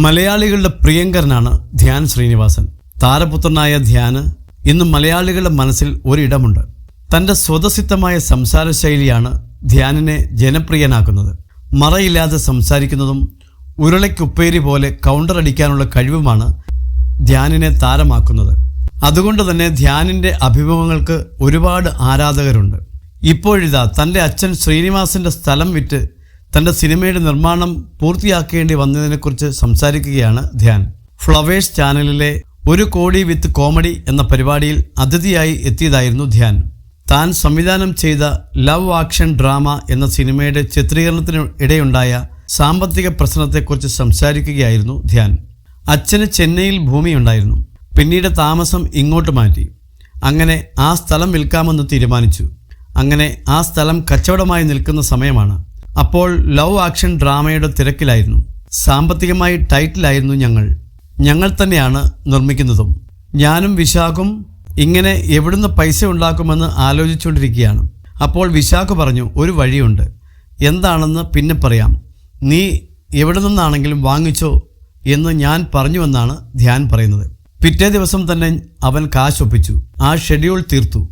മലയാളികളുടെ പ്രിയങ്കരനാണ് ധ്യാൻ ശ്രീനിവാസൻ. താരപുത്രനായ ധ്യാന് ഇന്ന് മലയാളികളുടെ മനസ്സിൽ ഒരിടമുണ്ട്. തൻ്റെ സ്വതസിദ്ധമായ സംസാര ശൈലിയാണ് ധ്യാനിനെ ജനപ്രിയനാക്കുന്നത്. മറയില്ലാതെ സംസാരിക്കുന്നതും ഉരുളയ്ക്കുപ്പേരി പോലെ കൗണ്ടർ അടിക്കാനുള്ള കഴിവുമാണ് ധ്യാനിനെ താരമാക്കുന്നത്. അതുകൊണ്ട് തന്നെ ധ്യാനിൻ്റെ അഭിമുഖങ്ങൾക്ക് ഒരുപാട് ആരാധകരുണ്ട്. ഇപ്പോഴിതാ തൻ്റെ അച്ഛൻ ശ്രീനിവാസൻ്റെ സ്ഥലം വിറ്റ് തൻ്റെ സിനിമയുടെ നിർമ്മാണം പൂർത്തിയാക്കേണ്ടി വന്നതിനെക്കുറിച്ച് സംസാരിക്കുകയാണ് ധ്യാൻ. ഫ്ലവേഴ്സ് ചാനലിലെ 1 കോടി വിത്ത് കോമഡി എന്ന പരിപാടിയിൽ അതിഥിയായി എത്തിയതായിരുന്നു ധ്യാൻ. താൻ സംവിധാനം ചെയ്ത ലവ് ആക്ഷൻ ഡ്രാമ എന്ന സിനിമയുടെ ചിത്രീകരണത്തിന് ഇടയുണ്ടായ സാമ്പത്തിക പ്രശ്നത്തെക്കുറിച്ച് സംസാരിക്കുകയായിരുന്നു ധ്യാൻ. അച്ഛന് ചെന്നൈയിൽ ഭൂമിയുണ്ടായിരുന്നു. പിന്നീട് താമസം ഇങ്ങോട്ട് മാറ്റി. അങ്ങനെ ആ സ്ഥലം വിൽക്കാമെന്ന് തീരുമാനിച്ചു. അങ്ങനെ ആ സ്ഥലം കച്ചവടമായി നിൽക്കുന്ന സമയമാണ്. അപ്പോൾ ലവ് ആക്ഷൻ ഡ്രാമയുടെ തിരക്കിലായിരുന്നു. സാമ്പത്തികമായി ടൈറ്റിലായിരുന്നു. ഞങ്ങൾ തന്നെയാണ് നിർമ്മിക്കുന്നതും. ഞാനും വിശാഖും ഇങ്ങനെ എവിടുന്ന് പൈസ ഉണ്ടാക്കുമെന്ന് ആലോചിച്ചുകൊണ്ടിരിക്കുകയാണ്. അപ്പോൾ വിശാഖ് പറഞ്ഞു, ഒരു വഴിയുണ്ട്, എന്താണെന്ന് പിന്നെ പറയാം, നീ എവിടെ നിന്നാണെങ്കിലും വാങ്ങിച്ചോ എന്ന് ഞാൻ പറഞ്ഞുവെന്നാണ് ധ്യാൻ പറയുന്നത്. പിറ്റേ ദിവസം തന്നെ അവൻ കാശ് ഒപ്പിച്ചു. ആ ഷെഡ്യൂൾ തീർത്തു.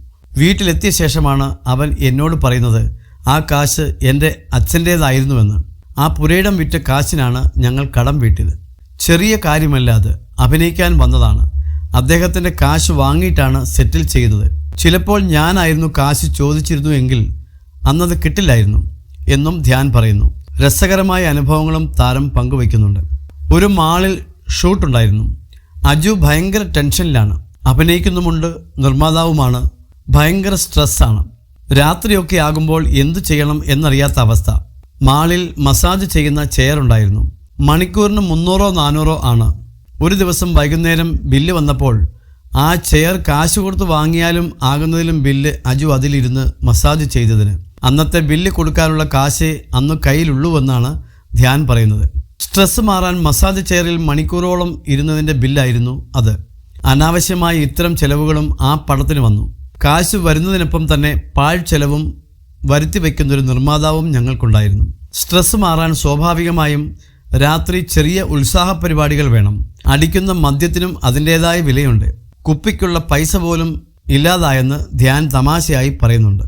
വീട്ടിലെത്തിയ ശേഷമാണ് അവൻ എന്നോട് പറയുന്നത് ആ കാശ് എൻ്റെ അച്ഛൻ്റേതായിരുന്നുവെന്ന്. ആ പുരയിടം വിറ്റ കാശിനാണ് ഞങ്ങൾ കടം വീട്ടിയത്. ചെറിയ കാര്യമല്ല, അത് അഭിനയിക്കാൻ വന്നതാണ്. അദ്ദേഹത്തിൻ്റെ കാശ് വാങ്ങിയിട്ടാണ് സെറ്റിൽ ചെയ്യുന്നത്. ചിലപ്പോൾ ഞാനായിരുന്നു കാശ് ചോദിച്ചിരുന്നു എങ്കിൽ അന്നത് കിട്ടില്ലായിരുന്നു എന്നും ധ്യാൻ പറയുന്നു. രസകരമായ അനുഭവങ്ങളും താരം പങ്കുവയ്ക്കുന്നുണ്ട്. ഒരു മാളിൽ ഷൂട്ടുണ്ടായിരുന്നു. അജു ഭയങ്കര ടെൻഷനിലാണ്. അഭിനയിക്കുന്നുമുണ്ട്, നിർമ്മാതാവുമാണ്. ഭയങ്കര സ്ട്രെസ്സാണ്. രാത്രിയൊക്കെ ആകുമ്പോൾ എന്തു ചെയ്യണം എന്നറിയാത്ത അവസ്ഥ. മാളിൽ മസാജ് ചെയ്യുന്ന ചെയർ ഉണ്ടായിരുന്നു. മണിക്കൂറിന് 300-400 ആണ്. ഒരു ദിവസം വൈകുന്നേരം ബില്ല് വന്നപ്പോൾ ആ ചെയർ കാശ് കൊടുത്ത് വാങ്ങിയാലും ആകുന്നതിലും ബില്ല് അജു അതിലിരുന്ന് മസാജ് ചെയ്തതിന്. അന്നത്തെ ബില്ല് കൊടുക്കാനുള്ള കാശേ അന്ന് കയ്യിലുള്ളൂവെന്നാണ് ധ്യാൻ പറയുന്നത്. സ്ട്രെസ് മാറാൻ മസാജ് ചെയറിൽ മണിക്കൂറോളം ഇരുന്നതിൻ്റെ ബില്ലായിരുന്നു അത്. അനാവശ്യമായ ഇത്തരം ചെലവുകളും ആ പടത്തിന് വന്നു. കാശ് വരുന്നതിനൊപ്പം തന്നെ പാഴ് ചെലവും വരുത്തി വയ്ക്കുന്നൊരു നിർമ്മാതാവും ഞങ്ങൾക്കുണ്ടായിരുന്നു. സ്ട്രെസ് മാറാൻ സ്വാഭാവികമായും രാത്രി ചെറിയ ഉത്സാഹ പരിപാടികൾ വേണം. അടിക്കുന്ന മദ്യത്തിനും അതിൻ്റേതായ വിലയുണ്ട്. കുപ്പിക്കുള്ള പൈസ പോലും ഇല്ലാതായെന്ന് ധ്യാൻ തമാശയായി പറയുന്നുണ്ട്.